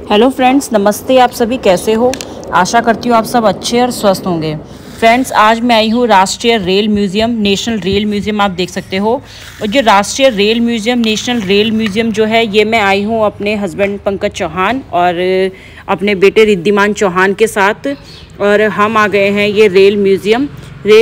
Hello friends, नमस्ते। आप सभी कैसे हो? आशा करती हूँ आप सब अच्छे और स्वस्थ होंगे। फ्रेंड्स, आज मैं आई हूँ राष्ट्रीय rail museum, national rail museum आप देख सकते हो। और जो राष्ट्रीय rail museum, national rail museum जो है, ये मैं आई हूँ अपने हस्बैंड पंकज चौहान और अपने बेटे रिद्धिमान चौहान के साथ। और हम आ गए हैं ये रेल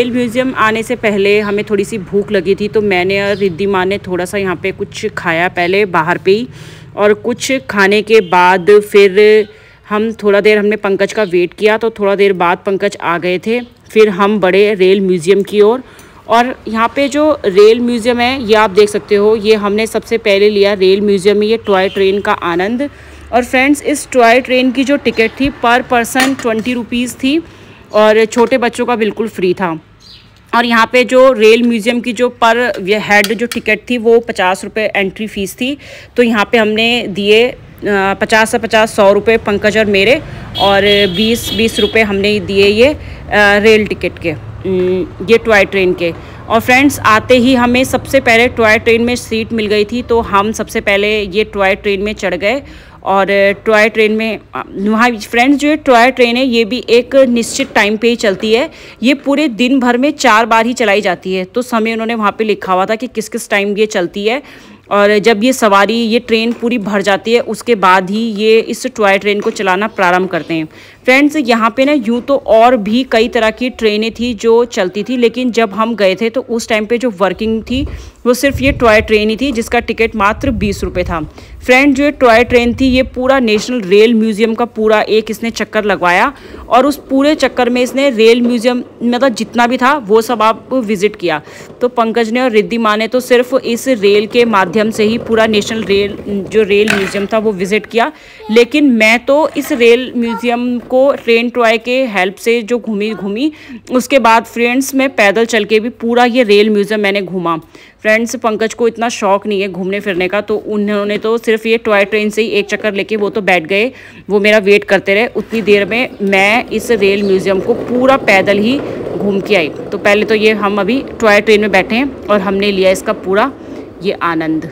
म्यूज़ियम आने से पहले हमें थोड़ी सी भूख लगी थी, तो मैंने और रिद्धिमान ने थोड़ा सा यहाँ पे कुछ खाया पहले बाहर पे ही। और कुछ खाने के बाद फिर हम थोड़ा देर हमने पंकज का वेट किया, तो थोड़ा देर बाद पंकज आ गए थे। फिर हम बढ़े रेल म्यूज़ियम की ओर। और यहाँ पे जो रेल म्यूज़ियम है ये आप देख सकते हो, ये हमने सबसे पहले लिया रेल म्यूज़ियम में ये टॉय ट्रेन का आनंद। और फ्रेंड्स, इस टॉय ट्रेन की जो टिकट थी पर पर्सन 20 रुपीज़ थी और छोटे बच्चों का बिल्कुल फ्री था। और यहाँ पे जो रेल म्यूज़ियम की जो पर हेड जो टिकट थी वो 50 रुपये एंट्री फ़ीस थी। तो यहाँ पे हमने दिए 50 से 50 100 रुपये पंकज और मेरे, और 20 रुपये हमने दिए ये रेल टिकट के, ये टॉय ट्रेन के। और फ्रेंड्स, आते ही हमें सबसे पहले टॉय ट्रेन में सीट मिल गई थी, तो हम सबसे पहले ये टॉय ट्रेन में चढ़ गए। और टॉय ट्रेन में वहाँ फ्रेंड्स, जो ये टॉय ट्रेन है ये भी एक निश्चित टाइम पे ही चलती है। ये पूरे दिन भर में 4 बार ही चलाई जाती है, तो समय उन्होंने वहाँ पे लिखा हुआ था कि किस किस टाइम ये चलती है। और जब ये ट्रेन पूरी भर जाती है उसके बाद ही ये इस टॉय ट्रेन को चलाना प्रारंभ करते हैं। फ्रेंड्स, यहाँ पे ना यूँ तो और भी कई तरह की ट्रेनें थी जो चलती थी, लेकिन जब हम गए थे तो उस टाइम पे जो वर्किंग थी वो सिर्फ ये टॉय ट्रेन ही थी, जिसका टिकट मात्र 20 रुपये था। फ्रेंड, जो ये टॉय ट्रेन थी ये पूरा नेशनल रेल म्यूज़ियम का पूरा एक इसने चक्कर लगवाया, और उस पूरे चक्कर में इसने रेल म्यूज़ियम मतलब जितना भी था वो सब आप विज़िट किया। तो पंकज ने और रिद्धिमा ने तो सिर्फ इस रेल के माध्यम से ही पूरा नेशनल रेल म्यूज़ियम था वो विज़िट किया, लेकिन मैं तो इस रेल म्यूज़ियम को ट्रेन टॉय के हेल्प से जो घूमी उसके बाद फ्रेंड्स मैं पैदल चल के भी पूरा ये रेल म्यूज़ियम मैंने घूमा। फ्रेंड्स, पंकज को इतना शौक नहीं है घूमने फिरने का, तो उन्होंने तो सिर्फ ये टॉय ट्रेन से ही एक चक्कर लेके वो तो बैठ गए, वो मेरा वेट करते रहे। उतनी देर में मैं इस रेल म्यूज़ियम को पूरा पैदल ही घूम के आई। तो पहले तो ये हम अभी टॉय ट्रेन में बैठे हैं और हमने लिया इसका पूरा ये आनंद।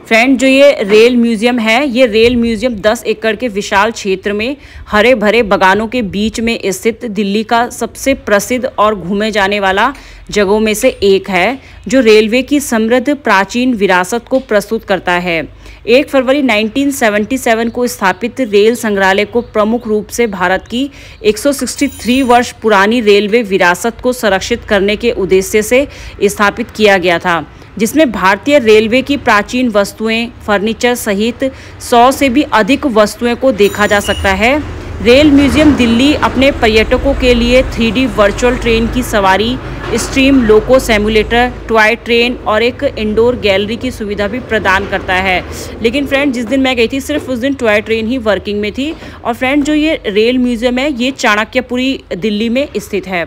फ्रेंड, जो ये रेल म्यूज़ियम है, ये रेल म्यूज़ियम 10 एकड़ के विशाल क्षेत्र में हरे भरे बागानों के बीच में स्थित दिल्ली का सबसे प्रसिद्ध और घूमे जाने वाला जगहों में से एक है, जो रेलवे की समृद्ध प्राचीन विरासत को प्रस्तुत करता है। 1 फरवरी 1977 को स्थापित रेल संग्रहालय को प्रमुख रूप से भारत की 163 वर्ष पुरानी रेलवे विरासत को संरक्षित करने के उद्देश्य से स्थापित किया गया था, जिसमें भारतीय रेलवे की प्राचीन वस्तुएं, फर्नीचर सहित 100 से भी अधिक वस्तुएं को देखा जा सकता है। रेल म्यूज़ियम दिल्ली अपने पर्यटकों के लिए 3D वर्चुअल ट्रेन की सवारी, स्ट्रीम लोको सिमुलेटर, टॉय ट्रेन और एक इंडोर गैलरी की सुविधा भी प्रदान करता है। लेकिन फ्रेंड, जिस दिन मैं गई थी सिर्फ उस दिन टॉय ट्रेन ही वर्किंग में थी। और फ्रेंड, जो ये रेल म्यूज़ियम है ये चाणक्यपुरी दिल्ली में स्थित है।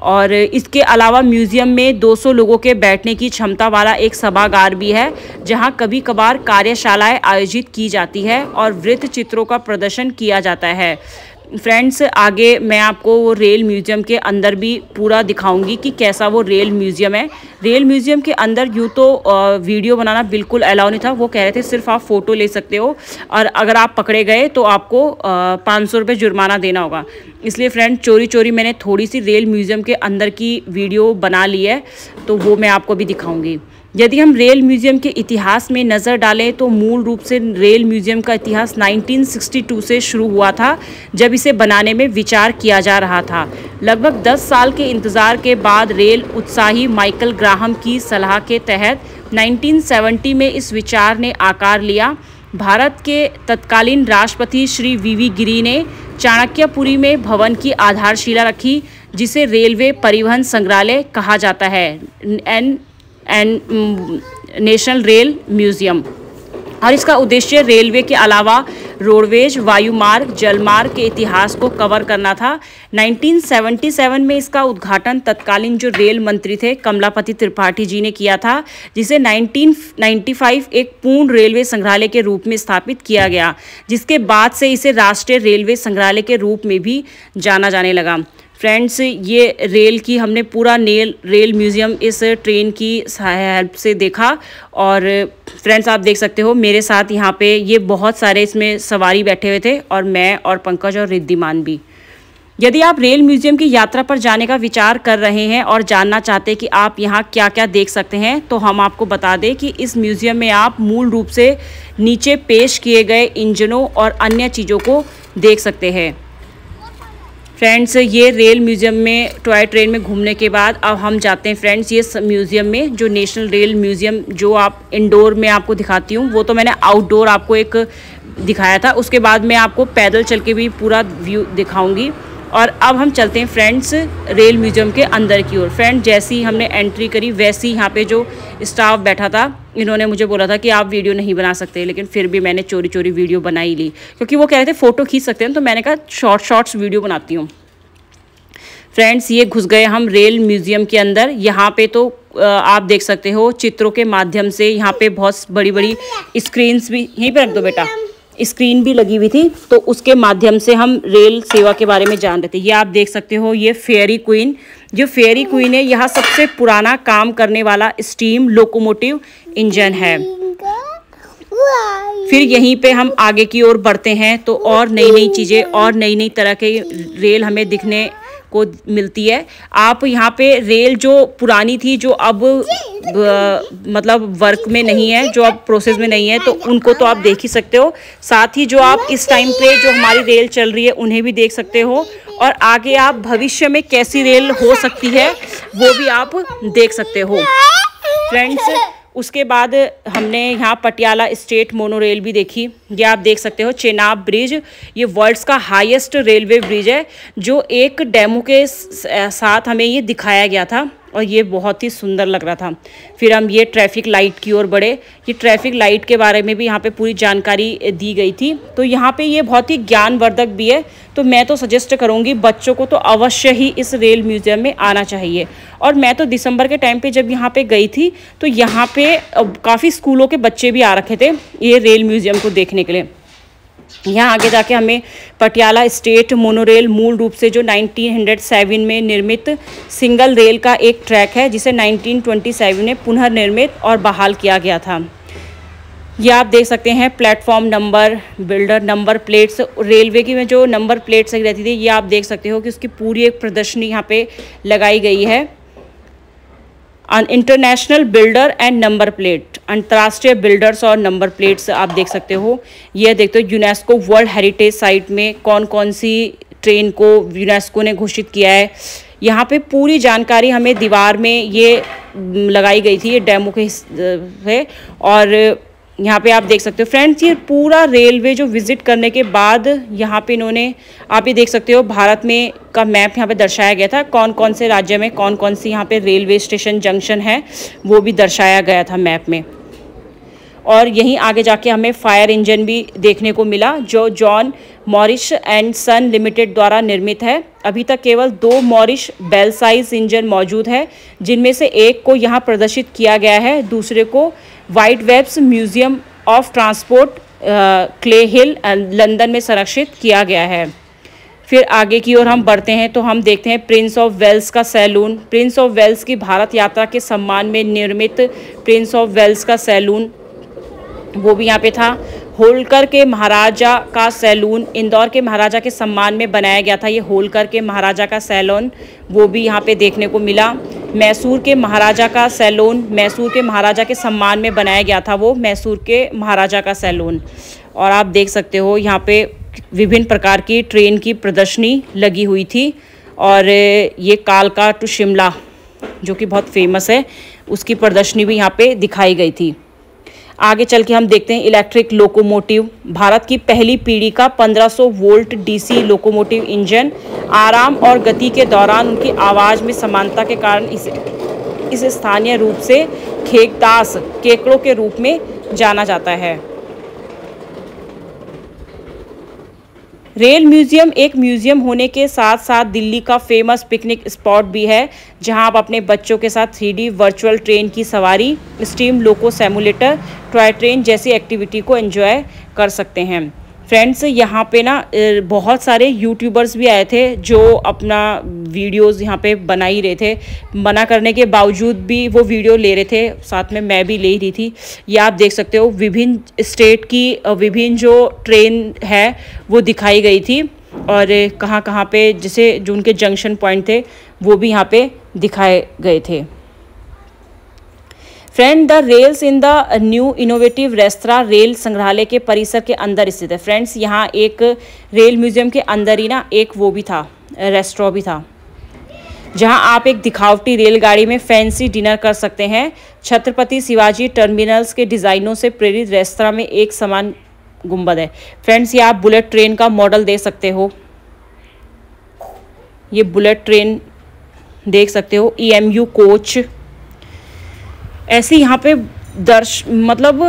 और इसके अलावा म्यूज़ियम में 200 लोगों के बैठने की क्षमता वाला एक सभागार भी है, जहां कभी कभार कार्यशालाएं आयोजित की जाती है और वृत्त चित्रों का प्रदर्शन किया जाता है। फ्रेंड्स, आगे मैं आपको वो रेल म्यूज़ियम के अंदर भी पूरा दिखाऊंगी कि कैसा वो रेल म्यूज़ियम है। रेल म्यूज़ियम के अंदर यूँ तो वीडियो बनाना बिल्कुल अलाउ नहीं था, वो कह रहे थे सिर्फ आप फ़ोटो ले सकते हो, और अगर आप पकड़े गए तो आपको 500 रुपये जुर्माना देना होगा। इसलिए फ्रेंड, चोरी चोरी मैंने थोड़ी सी रेल म्यूज़ियम के अंदर की वीडियो बना ली है, तो वो मैं आपको भी दिखाऊंगी। यदि हम रेल म्यूज़ियम के इतिहास में नज़र डालें तो मूल रूप से रेल म्यूज़ियम का इतिहास 1962 से शुरू हुआ था, जब इसे बनाने में विचार किया जा रहा था। लगभग 10 साल के इंतज़ार के बाद रेल उत्साही माइकल ग्राहम की सलाह के तहत 1970 में इस विचार ने आकार लिया। भारत के तत्कालीन राष्ट्रपति श्री वी गिरी ने चाणक्यपुरी में भवन की आधारशिला रखी, जिसे रेलवे परिवहन संग्रहालय कहा जाता है, नेशनल रेल म्यूज़ियम। और इसका उद्देश्य रेलवे के अलावा रोडवेज, वायुमार्ग, जलमार्ग के इतिहास को कवर करना था। 1977 में इसका उद्घाटन तत्कालीन जो रेल मंत्री थे कमलापति त्रिपाठी जी ने किया था, जिसे 1995 एक पूर्ण रेलवे संग्रहालय के रूप में स्थापित किया गया, जिसके बाद से इसे राष्ट्रीय रेलवे संग्रहालय के रूप में भी जाना जाने लगा। फ्रेंड्स ये रेल की हमने पूरा रेल म्यूज़ियम इस ट्रेन की हेल्प से देखा। और फ्रेंड्स आप देख सकते हो मेरे साथ यहाँ पे ये बहुत सारे इसमें सवारी बैठे हुए थे, और मैं और पंकज और रिद्धिमान भी। यदि आप रेल म्यूज़ियम की यात्रा पर जाने का विचार कर रहे हैं और जानना चाहते हैं कि आप यहाँ क्या क्या देख सकते हैं, तो हम आपको बता दें कि इस म्यूज़ियम में आप मूल रूप से नीचे पेश किए गए इंजनों और अन्य चीज़ों को देख सकते हैं। फ्रेंड्स ये रेल म्यूज़ियम में टॉय ट्रेन में घूमने के बाद अब हम जाते हैं फ्रेंड्स ये म्यूज़ियम में, जो नेशनल रेल म्यूज़ियम जो आप इंडोर में आपको दिखाती हूँ, वो तो मैंने आउटडोर आपको एक दिखाया था। उसके बाद मैं आपको पैदल चल के भी पूरा व्यू दिखाऊंगी। और अब हम चलते हैं फ्रेंड्स रेल म्यूज़ियम के अंदर की ओर। फ्रेंड जैसे ही हमने एंट्री करी वैसे ही यहाँ पे जो स्टाफ बैठा था, इन्होंने मुझे बोला था कि आप वीडियो नहीं बना सकते, लेकिन फिर भी मैंने चोरी चोरी वीडियो बना ही ली, क्योंकि वो कह रहे थे फ़ोटो खींच सकते हैं, तो मैंने कहा शॉर्ट्स वीडियो बनाती हूँ। फ्रेंड्स ये घुस गए हम रेल म्यूज़ियम के अंदर। यहाँ पे तो आप देख सकते हो चित्रों के माध्यम से यहाँ पे बहुत बड़ी बड़ी स्क्रीन्स भी, यहीं पे रख दो बेटा, स्क्रीन भी लगी हुई थी, तो उसके माध्यम से हम रेल सेवा के बारे में जान रहे थे। ये आप देख सकते हो ये फेयरी क्वीन, जो फेयरी क्वीन है यहाँ सबसे पुराना काम करने वाला स्टीम लोकोमोटिव इंजन है। फिर यहीं पे हम आगे की ओर बढ़ते हैं तो और नई नई चीज़ें और नई नई तरह के रेल हमें दिखने को मिलती है। आप यहाँ पे रेल जो पुरानी थी, जो अब मतलब वर्क में नहीं है, जो अब प्रोसेस में नहीं है, तो उनको तो आप देख ही सकते हो। साथ ही जो आप इस टाइम पे जो हमारी रेल चल रही है उन्हें भी देख सकते हो, और आगे आप भविष्य में कैसी रेल हो सकती है वो भी आप देख सकते हो। फ्रेंड्स उसके बाद हमने यहाँ पटियाला स्टेट मोनोरेल भी देखी। ये आप देख सकते हो चेनाब ब्रिज, ये वर्ल्ड्स का हाईएस्ट रेलवे ब्रिज है, जो एक डेमो के साथ हमें ये दिखाया गया था, और ये बहुत ही सुंदर लग रहा था। फिर हम ये ट्रैफिक लाइट की ओर बढ़े। ये ट्रैफिक लाइट के बारे में भी यहाँ पे पूरी जानकारी दी गई थी। तो यहाँ पे ये बहुत ही ज्ञानवर्धक भी है, तो मैं तो सजेस्ट करूँगी बच्चों को तो अवश्य ही इस रेल म्यूज़ियम में आना चाहिए। और मैं तो दिसंबर के टाइम पे जब यहाँ पे गई थी तो यहाँ पे काफ़ी स्कूलों के बच्चे भी आ रखे थे ये रेल म्यूज़ियम को देखने के लिए। यहाँ आगे जाके हमें पटियाला स्टेट मोनोरेल मूल रूप से जो 1907 में निर्मित सिंगल रेल का एक ट्रैक है, जिसे 1927 में पुनर्निर्मित और बहाल किया गया था। ये आप देख सकते हैं platform number, builder number plates, railway की में जो नंबर प्लेट्स रहती थी, ये आप देख सकते हो कि उसकी पूरी एक प्रदर्शनी यहाँ पे लगाई गई है। International builder and number plate, अंतर्राष्ट्रीय बिल्डर्स और नंबर प्लेट्स आप देख सकते हो। ये देखते हो यूनेस्को वर्ल्ड हेरिटेज साइट में कौन कौन सी ट्रेन को यूनेस्को ने घोषित किया है। यहाँ पे पूरी जानकारी हमें दीवार में ये लगाई गई थी, ये डेमो के है। और यहाँ पे आप देख सकते हो फ्रेंड्स ये पूरा रेलवे जो विजिट करने के बाद यहाँ पे इन्होंने, आप ये देख सकते हो भारत में का मैप यहाँ पे दर्शाया गया था, कौन कौन से राज्य में कौन कौन सी यहाँ पे रेलवे स्टेशन जंक्शन है वो भी दर्शाया गया था मैप में। और यहीं आगे जाके हमें फायर इंजन भी देखने को मिला, जो John Morris and Son Limited द्वारा निर्मित है। अभी तक केवल 2 मॉरिस बेल साइज इंजन मौजूद है, जिनमें से एक को यहाँ प्रदर्शित किया गया है, दूसरे को White Webbs Museum of Transport Clay Hill London में संरक्षित किया गया है। फिर आगे की ओर हम बढ़ते हैं तो हम देखते हैं प्रिंस ऑफ वेल्स का सैलून। प्रिंस ऑफ वेल्स की भारत यात्रा के सम्मान में निर्मित प्रिंस ऑफ वेल्स का सैलून वो भी यहाँ पे था। होलकर के महाराजा का सैलून इंदौर के महाराजा के सम्मान में बनाया गया था, ये होलकर के महाराजा का सैलून वो भी यहाँ पे देखने को मिला। मैसूर के महाराजा का सैलून मैसूर के महाराजा के सम्मान में बनाया गया था, वो मैसूर के महाराजा का सैलून। और आप देख सकते हो यहाँ पे विभिन्न प्रकार की ट्रेन की प्रदर्शनी लगी हुई थी। और ये कालका टू शिमला जो कि बहुत फेमस है, उसकी प्रदर्शनी भी यहाँ पे दिखाई गई थी। आगे चल के हम देखते हैं इलेक्ट्रिक लोकोमोटिव। भारत की पहली पीढ़ी का 1500 वोल्ट डीसी लोकोमोटिव इंजन आराम और गति के दौरान उनकी आवाज़ में समानता के कारण इसे स्थानीय रूप से खेकदास केकड़ों के रूप में जाना जाता है। रेल म्यूज़ियम एक म्यूज़ियम होने के साथ साथ दिल्ली का फेमस पिकनिक स्पॉट भी है, जहां आप अपने बच्चों के साथ 3D वर्चुअल ट्रेन की सवारी, स्टीम लोको सिमुलेटर, टॉय ट्रेन जैसी एक्टिविटी को एंजॉय कर सकते हैं। फ्रेंड्स यहाँ पे ना बहुत सारे यूट्यूबर्स भी आए थे जो अपना वीडियोस यहाँ पे बना ही रहे थे। मना करने के बावजूद भी वो वीडियो ले रहे थे, साथ में मैं भी ले रही थी। ये आप देख सकते हो विभिन्न स्टेट की विभिन्न जो ट्रेन है वो दिखाई गई थी, और कहाँ कहाँ पे जैसे जो उनके जंक्शन पॉइंट थे वो भी यहाँ पे दिखाए गए थे। Friend, the rails in the new innovative restaurant rail संग्रहालय के परिसर के अंदर स्थित है। फ्रेंड्स, यहाँ एक रेल म्यूजियम के अंदर ही ना एक वो भी था, रेस्टोरेंट भी था, जहाँ आप एक दिखावटी रेलगाड़ी में फैंसी डिनर कर सकते हैं। छत्रपति शिवाजी टर्मिनल्स के डिज़ाइनों से प्रेरित रेस्तरां में एक समान गुंबद है। फ्रेंड्स, ये आप बुलेट ट्रेन का मॉडल देख सकते हो, ये बुलेट ट्रेन देख सकते हो, EMU कोच। ऐसे यहाँ पे मतलब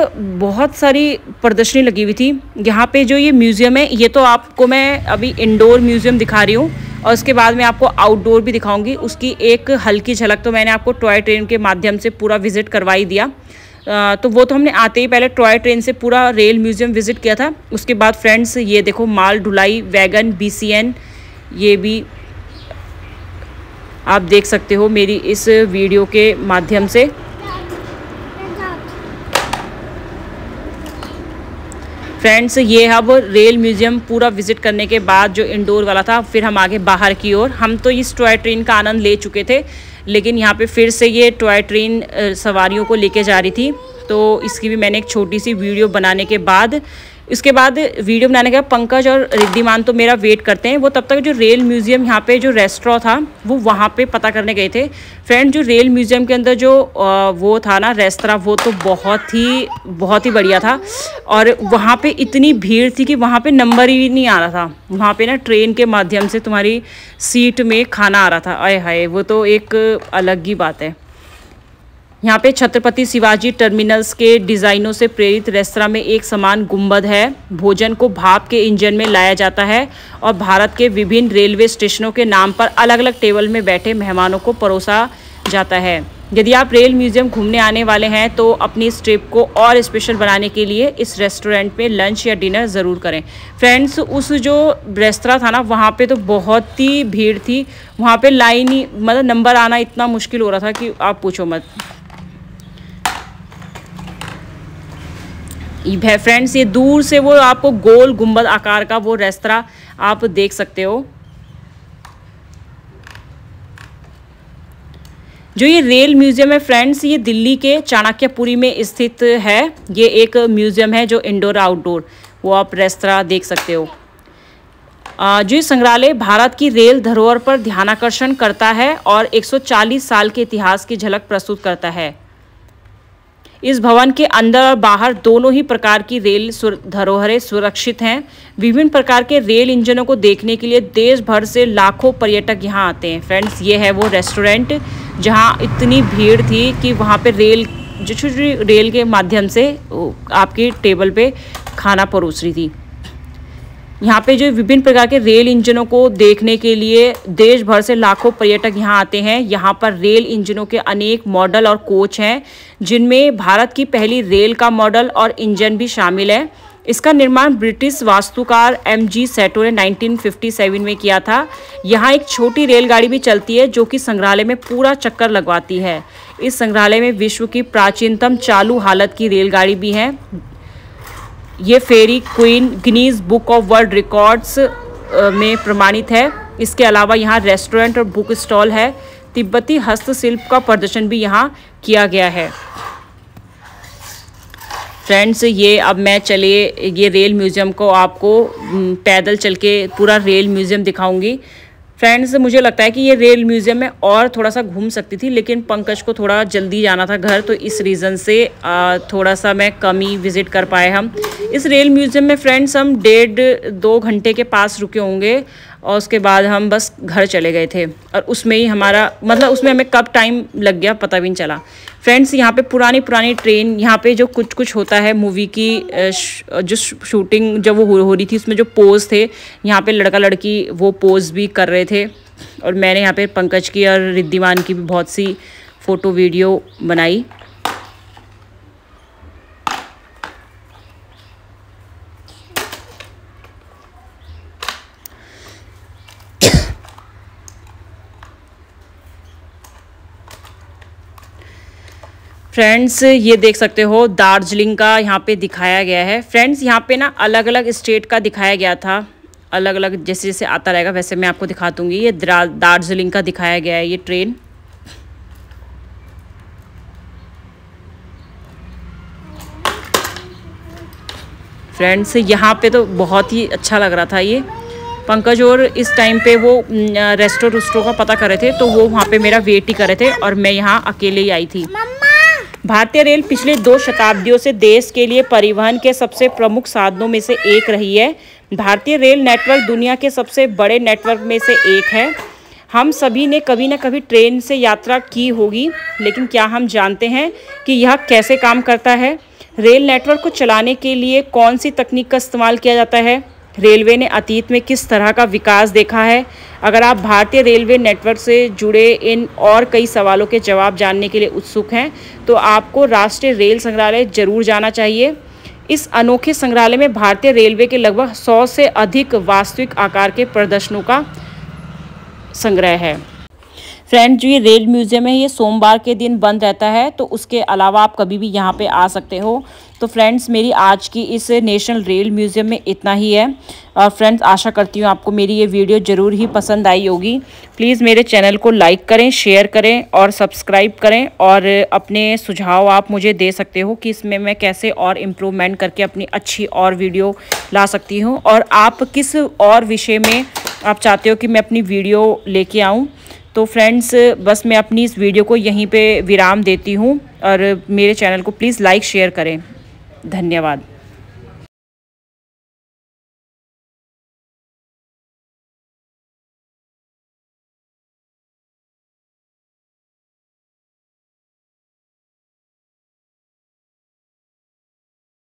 बहुत सारी प्रदर्शनी लगी हुई थी। यहाँ पे जो ये म्यूज़ियम है, ये तो आपको मैं अभी इंडोर म्यूज़ियम दिखा रही हूँ, और उसके बाद मैं आपको आउटडोर भी दिखाऊंगी। उसकी एक हल्की झलक तो मैंने आपको टॉय ट्रेन के माध्यम से पूरा विजिट करवा ही दिया। तो वो तो हमने आते ही पहले टॉय ट्रेन से पूरा रेल म्यूज़ियम विजिट किया था। उसके बाद फ्रेंड्स ये देखो माल ढुलाई वैगन BCN, ये भी आप देख सकते हो मेरी इस वीडियो के माध्यम से। फ्रेंड्स, ये अब रेल म्यूज़ियम पूरा विजिट करने के बाद जो इंडोर वाला था, फिर हम आगे बाहर की ओर। हम तो इस टॉय ट्रेन का आनंद ले चुके थे, लेकिन यहाँ पे फिर से ये टॉय ट्रेन सवारियों को लेके जा रही थी, तो इसकी भी मैंने एक छोटी सी वीडियो बनाने के बाद वीडियो बनाने के बाद पंकज और रिद्धिमान तो मेरा वेट करते हैं। वो तब तक जो रेल म्यूज़ियम यहाँ पे जो रेस्टोरेंट था वो वहाँ पे पता करने गए थे। फ्रेंड, जो रेल म्यूज़ियम के अंदर जो वो था ना रेस्तरां, वो तो बहुत ही बढ़िया था, और वहाँ पे इतनी भीड़ थी कि वहाँ पे नंबर ही नहीं आ रहा था। वहाँ पे ना ट्रेन के माध्यम से तुम्हारी सीट में खाना आ रहा था। आए हाय, वो तो एक अलग ही बात है। यहाँ पे छत्रपति शिवाजी टर्मिनल्स के डिज़ाइनों से प्रेरित रेस्तरां में एक समान गुंबद है। भोजन को भाप के इंजन में लाया जाता है और भारत के विभिन्न रेलवे स्टेशनों के नाम पर अलग अलग टेबल में बैठे मेहमानों को परोसा जाता है। यदि आप रेल म्यूज़ियम घूमने आने वाले हैं तो अपनी इस ट्रिप को और स्पेशल बनाने के लिए इस रेस्टोरेंट में लंच या डिनर ज़रूर करें। फ्रेंड्स, उस जो रेस्तरां था ना वहाँ पे तो बहुत ही भीड़ थी। वहाँ पे लाइन ही मतलब नंबर आना इतना मुश्किल हो रहा था कि आप पूछो मत। फ्रेंड्स, ये दूर से वो आपको गोल गुंबद आकार का वो रेस्तरां आप देख सकते हो। जो ये रेल म्यूज़ियम है फ्रेंड्स, ये दिल्ली के चाणक्यपुरी में स्थित है। ये एक म्यूज़ियम है जो इंडोर आउटडोर, वो आप रेस्तरां देख सकते हो। जो संग्रहालय भारत की रेल धरोहर पर ध्यानाकर्षण करता है और 140 साल के इतिहास की झलक प्रस्तुत करता है। इस भवन के अंदर और बाहर दोनों ही प्रकार की रेल धरोहरें सुरक्षित हैं। विभिन्न प्रकार के रेल इंजनों को देखने के लिए देश भर से लाखों पर्यटक यहाँ आते हैं। फ्रेंड्स, ये है वो रेस्टोरेंट जहाँ इतनी भीड़ थी कि वहाँ पे रेल के माध्यम से आपकी टेबल पे खाना परोस रही थी। यहाँ पे जो विभिन्न प्रकार के रेल इंजनों को देखने के लिए देश भर से लाखों पर्यटक यहाँ आते हैं। यहाँ पर रेल इंजनों के अनेक मॉडल और कोच हैं, जिनमें भारत की पहली रेल का मॉडल और इंजन भी शामिल है। इसका निर्माण ब्रिटिश वास्तुकार MG सेटो ने 1957 में किया था। यहाँ एक छोटी रेलगाड़ी भी चलती है जो कि संग्रहालय में पूरा चक्कर लगवाती है। इस संग्रहालय में विश्व की प्राचीनतम चालू हालत की रेलगाड़ी भी है। ये Fairy Queen Guinness book of world records में प्रमाणित है। इसके अलावा यहाँ रेस्टोरेंट और बुक स्टॉल है। तिब्बती हस्तशिल्प का प्रदर्शन भी यहाँ किया गया है। फ्रेंड्स, ये अब मैं ये रेल म्यूज़ियम को आपको पैदल चल के पूरा रेल म्यूज़ियम दिखाऊंगी। फ्रेंड्स, मुझे लगता है कि ये रेल म्यूज़ियम में और थोड़ा सा घूम सकती थी, लेकिन पंकज को थोड़ा जल्दी जाना था घर, तो इस रीज़न से थोड़ा सा मैं कम ही विज़िट कर पाए हम इस रेल म्यूज़ियम में। फ्रेंड्स, हम 1.5-2 घंटे के पास रुके होंगे और उसके बाद हम बस घर चले गए थे, और उसमें ही हमारा मतलब उसमें हमें कब टाइम लग गया पता भी नहीं चला। फ्रेंड्स, यहाँ पे पुरानी ट्रेन, यहाँ पे जो कुछ होता है मूवी की जो शूटिंग जब वो हो रही थी, उसमें जो पोज थे, यहाँ पे लड़का लड़की वो पोज भी कर रहे थे, और मैंने यहाँ पे पंकज की और रिद्धिमान की भी बहुत सी फ़ोटो वीडियो बनाई। फ्रेंड्स ये देख सकते हो दार्जिलिंग का यहाँ पे दिखाया गया है। फ्रेंड्स यहाँ पे ना अलग अलग स्टेट का दिखाया गया था, अलग अलग जैसे जैसे आता रहेगा वैसे मैं आपको दिखा दूँगी। ये दार्जिलिंग का दिखाया गया है ये ट्रेन। फ्रेंड्स यहाँ पे तो बहुत ही अच्छा लग रहा था ये। पंकज और इस टाइम पे वो रेस्टोरेंट का पता कर रहे थे, तो वो वहाँ पे मेरा वेट ही कर रहे थे और मैं यहाँ अकेले ही आई थी। भारतीय रेल पिछले 2 शताब्दियों से देश के लिए परिवहन के सबसे प्रमुख साधनों में से एक रही है। भारतीय रेल नेटवर्क दुनिया के सबसे बड़े नेटवर्क में से एक है। हम सभी ने कभी न कभी ट्रेन से यात्रा की होगी, लेकिन क्या हम जानते हैं कि यह कैसे काम करता है? रेल नेटवर्क को चलाने के लिए कौन सी तकनीक का इस्तेमाल किया जाता है? रेलवे ने अतीत में किस तरह का विकास देखा है? अगर आप भारतीय रेलवे नेटवर्क से जुड़े इन और कई सवालों के जवाब जानने के लिए उत्सुक हैं, तो आपको राष्ट्रीय रेल संग्रहालय जरूर जाना चाहिए। इस अनोखे संग्रहालय में भारतीय रेलवे के लगभग 100 से अधिक वास्तविक आकार के प्रदर्शनों का संग्रह है। फ्रेंड जो ये रेल म्यूज़ियम है ये सोमवार के दिन बंद रहता है, तो उसके अलावा आप कभी भी यहाँ पे आ सकते हो। तो फ्रेंड्स मेरी आज की इस नेशनल रेल म्यूज़ियम में इतना ही है। और फ्रेंड्स आशा करती हूँ आपको मेरी ये वीडियो ज़रूर ही पसंद आई होगी। प्लीज़ मेरे चैनल को लाइक करें, शेयर करें और सब्सक्राइब करें, और अपने सुझाव आप मुझे दे सकते हो कि इसमें मैं कैसे और इम्प्रूवमेंट करके अपनी अच्छी और वीडियो ला सकती हूँ, और आप किस और विषय में आप चाहते हो कि मैं अपनी वीडियो लेके आऊँ। तो फ्रेंड्स बस मैं अपनी इस वीडियो को यहीं पे विराम देती हूँ, और मेरे चैनल को प्लीज़ लाइक शेयर करें। धन्यवाद।